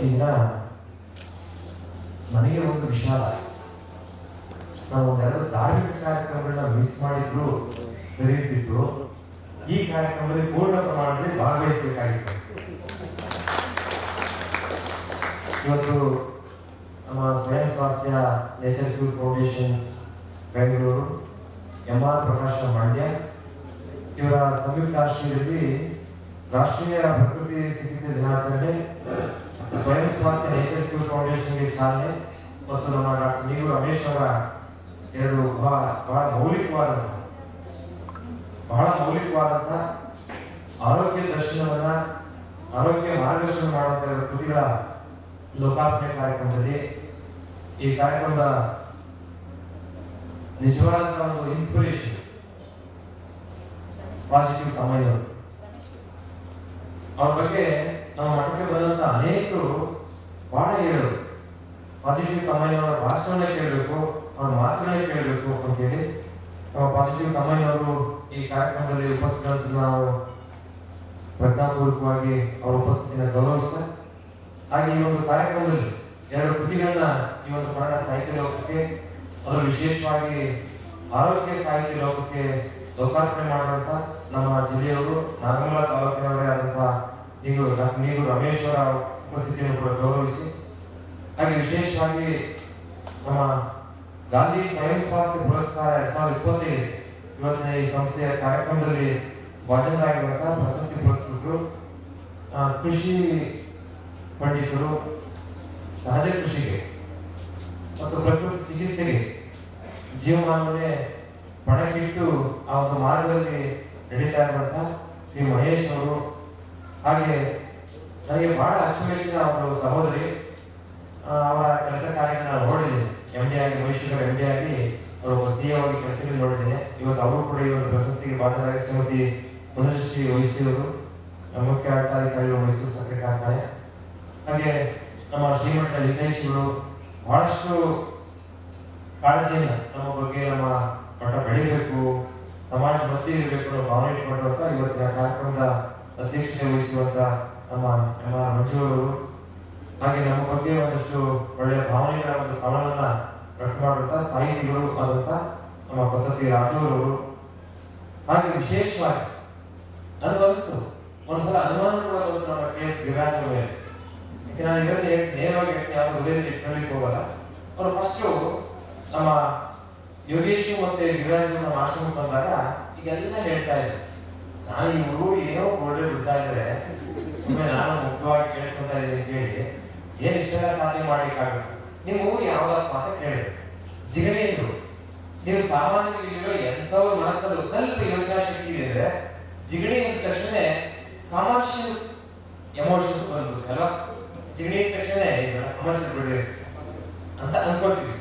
ಈಗ ನನಗೆ ಒಂದು ವಿಷಾದ, ನಾವು ಒಂದೆರಡು ಧಾರ್ಮಿಕ ಕಾರ್ಯಕ್ರಮಗಳನ್ನ ಮಿಸ್ ಮಾಡಿದ್ರು ಸರಿ ಇರ್ತಿತ್ತು. ಈ ಕಾರ್ಯಕ್ರಮದಲ್ಲಿ ಪೂರ್ಣ ಪ್ರಮಾಣದಲ್ಲಿ ಭಾಗವಹಿಸಬೇಕಾಗಿತ್ತು. ಇವತ್ತು ನಮ್ಮ ಸ್ವಯಂ ಸ್ವಾಸ್ಥ್ಯ nature cure foundation Bengaluru, MR ಪ್ರಕಾಶನ ಮಂಡ್ಯ ಇವರ ಸಂಯುಕ್ತ ಆಶ್ರಯದಲ್ಲಿ ರಾಷ್ಟ್ರೀಯ ಪ್ರಕೃತಿ ಚಿಕಿತ್ಸೆ ದಿನಾಚರಣೆ, ಸ್ವಯಂ ಸ್ವಾಸ್ಥ್ಯ ನೇಚರ್ ಕ್ಯೂರ್ ಫೌಂಡೇಶನ್ಗೆ ಚಾಲನೆ ಮತ್ತು ನಮ್ಮ ಡಾಕ್ಟರ್ ನೀರು ರಮೇಶ್ ಅವರ ಎರಡು ಬಹಳ ಮೌಲಿಕವಾದಂಥ ಆರೋಗ್ಯ ದರ್ಶನವನ್ನ, ಆರೋಗ್ಯ ಮಾರ್ಗದರ್ಶನ ಮಾಡುವಂಥ ಕೃತಿಗಳ ಲೋಕಾರ್ಪಣೆ ಕಾರ್ಯಕ್ರಮದಲ್ಲಿ ಈ ಕಾರ್ಯಕ್ರಮದ ನಿಜವಾದಂಥ ಒಂದು ಇನ್ಸ್ಪಿರೇಷನ್ ಪಾಸಿಟಿವ್ ತಮ್ಮಯ್ಯವರು. ಅವ್ರ ಬಗ್ಗೆ ನಮ್ಮ ಮಠಕ್ಕೆ ಬಂದಂತ ಅನೇಕರು ಬಹಳ ಹೇಳೋರು, ಪಾಸಿಟಿವ್ ತಮ್ಮಯ್ಯನವರ ಭಾಷಣವನ್ನೇ ಕೇಳಬೇಕು, ಅವ್ರ ಮಾತುಗಳನ್ನೇ ಕೇಳಬೇಕು ಅಂತೇಳಿ. ನಮ್ಮ ಪಾಸಿಟಿವ್ ತಮ್ಮಯ್ಯನವರು ಈ ಕಾರ್ಯಕ್ರಮದಲ್ಲಿ ಉಪಸ್ಥಿತ ನಾವು ಪ್ರಜ್ಞಾಪೂರ್ವಕವಾಗಿ ಅವರ ಉಪಸ್ಥಿತಿಯನ್ನು ಗೌರವಿಸ್ತಾ, ಹಾಗೆ ಈ ಒಂದು ಕಾರ್ಯಕ್ರಮದಲ್ಲಿ ಎರಡು ಕೃತಿಗಳನ್ನ ಈ ಒಂದು ಕನ್ನಡ ಸಾಹಿತ್ಯ ಲೋಕಕ್ಕೆ, ಅದು ವಿಶೇಷವಾಗಿ ಆರೋಗ್ಯ ಸಾಹಿತ್ಯ ಲೋಕಕ್ಕೆ ಲೋಕಾರ್ಪಣೆ ಮಾಡುವಂತ ನಮ್ಮ ಜಿಲ್ಲೆಯವರು ನಾಗಮಂಗಲ ತಾಲೂಕಿನವರೇ ಆದಂತಹ ಡಾಕ್ಟರ್ ನೀರು ರಮೇಶ್ ಅವರ ಉಪಸ್ಥಿತಿಯನ್ನು ಕೂಡ ಗೌರವಿಸಿ, ಹಾಗೆ ವಿಶೇಷವಾಗಿ ನಮ್ಮ ಗಾಂಧಿ ಸ್ವಯಂ ಸ್ವಾಸ್ಥ್ಯ ಪುರಸ್ಕಾರ 2025 ಇವತ್ತಿನ ಈ ಸಂಸ್ಥೆಯ ಕಾರ್ಯಕ್ರಮದಲ್ಲಿ ಭಾಜನರಾಗಿರುವಂತಹ ಪ್ರಶಸ್ತಿ ಪುರಸ್ಕೃತರು, ಕೃಷಿ ಪಂಡಿತರು, ಸಹಜ ಕೃಷಿಗೆ ಮತ್ತು ಪ್ರಕೃತಿ ಚಿಕಿತ್ಸೆಗೆ ಜೀವಮಾನವನ್ನೇ ಪಣಕ್ಕಿಟ್ಟು ಆ ಒಂದು ಮಾರ್ಗದಲ್ಲಿ ನಡೀತಾ ಇರುವಂತಹ ಶ್ರೀ ಮಹೇಶ್ ಅವರು, ಹಾಗೆ ನನಗೆ ಬಹಳ ಅಚ್ಚುಮೆಚ್ಚಿನ ಅವರು ಸಹೋದರಿ, ಅವರ ಕೆಲಸ ಕಾರ್ಯಗಳನ್ನ ನಾನು ನೋಡಿದ್ದೇನೆ. MD ಆಗಿ ಮೈಸೂರು MD ಆಗಿ ಅವರು CA ಆಗಿ ಕೆಲಸದಲ್ಲಿ ನೋಡಿದ್ದೇನೆ. ಇವತ್ತು ಅವರು ಕೂಡ ಈ ಒಂದು ಪ್ರಶಸ್ತಿಗೆ ಭಾಜನರಾಗಿ ಶ್ರೀಮತಿ ಮನುಶ್ರೀ ವಹಿಸಿದರು, ಮುಖ್ಯ ಆಡಳಿತಾಧಿಕಾರಿಗಳು ಮೈಸೂರು ಸಕ್ಕರೆ ಕಾರ್ಖಾನೆ. ಹಾಗೆ ನಮ್ಮ ಶ್ರೀಮಠ ಲಿಂಗೇಶ್ವರು ಬಹಳಷ್ಟು ಕಾಳಜಿಯನ್ನು ನಮ್ಮ ಬಗ್ಗೆ, ನಮ್ಮ ಮಠ ಬೆಳಿಬೇಕು, ಸಮಾಜ ಭಕ್ತಿ ಇರಬೇಕು ಅನ್ನೋ ಭಾವನೆ ಇಟ್ಕೊಂಡಂತ ಇವತ್ತಿನ ಕಾರ್ಯಕ್ರಮದ ಅಧ್ಯಕ್ಷತೆ ವಹಿಸಿರುವಂತ ನಮ್ಮ MR ಮಂಜುವರು, ಹಾಗೆ ನಮ್ಮ ಬಗ್ಗೆ ಒಂದಷ್ಟು ಒಳ್ಳೆಯ ಭಾವನೆಗಳ ಒಂದು ಕವನವನ್ನ ವ್ಯಕ್ತ ಮಾಡುವಂತ ಸಾಹಿತಿಗಳು ಆದಂತ ನಮ್ಮ ಪದ್ಧತಿ ರಾಜವರು, ಹಾಗೆ ವಿಶೇಷವಾಗಿ ನನಗನ್ನಿಸ್ತು ಒಂದ್ಸಲ ಅನುಮಾನ ಕೂಡ ಬಂತು ನಮ್ಮ KS ಗಿರಿರಾಜ್ ಮೇಲೆ. ಯಾಕೆ ನಾನು ಇವರಲ್ಲಿ ನೇರವಾಗಿ ಯಾರು ಹೃದಯದಲ್ಲಿ ಇಟ್ಕೊಳ್ಳಿಕ್ಕೆ ಹೋಗಲ್ಲ. ಅವರು ಫಸ್ಟು ನಮ್ಮ ಯೋಗೇಶ್ ಮತ್ತೆ ಗಿರಿರಾಜ್ ನಮ್ಮ ಆಶ್ರಮಕ್ಕೆ ಬಂದಾಗ ಈಗೆಲ್ಲ ಹೇಳ್ತಾ ಇದ್ರು, ನಾನು ಇವರು ಏನೋ ಒಳ್ಳೆ ಬಿಡ್ತಾ ಇದ್ರೆ ಸುಮ್ಮನೆ ನಾನು ಮುಖ್ಯವಾಗಿ ಕೇಳ್ಕೊತಾ ಇದ್ದೀನಿ ಕೇಳಿ ಏನ್ ಇಷ್ಟೆಲ್ಲ ಸಾಧನೆ ಮಾಡ್ಲಿಕ್ಕಾಗುತ್ತೆ, ನೀವು ಯಾವ್ದಾದ್ರು ಮಾತ ಕೇಳಿ ಜಿಗಣೆಯರು, ನೀವು ಸಾಮಾನ್ಯವಾಗಿರೋ ಎಂಥವ್ರ ಮನಸ್ಸಲ್ಲೂ ಸ್ವಲ್ಪ ಯೋಚನಾ ಶಕ್ತಿ ಇದೆ, ಜಿಗಣಿ ಅಂದ ತಕ್ಷಣ ಕಮರ್ಷಿಯಲ್ ಎಮೋಷನ್ಸ್ ಬಂದ್ಬಿಡುತ್ತೆ ಅಲ್ವಾ. ಜಿಗಣಿ ಅಂದ ತಕ್ಷಣ ಕಮರ್ಷಿಯಲ್ ಬಿಡಿ ಅಂತ ಅನ್ಕೊಳ್ತೀವಿ.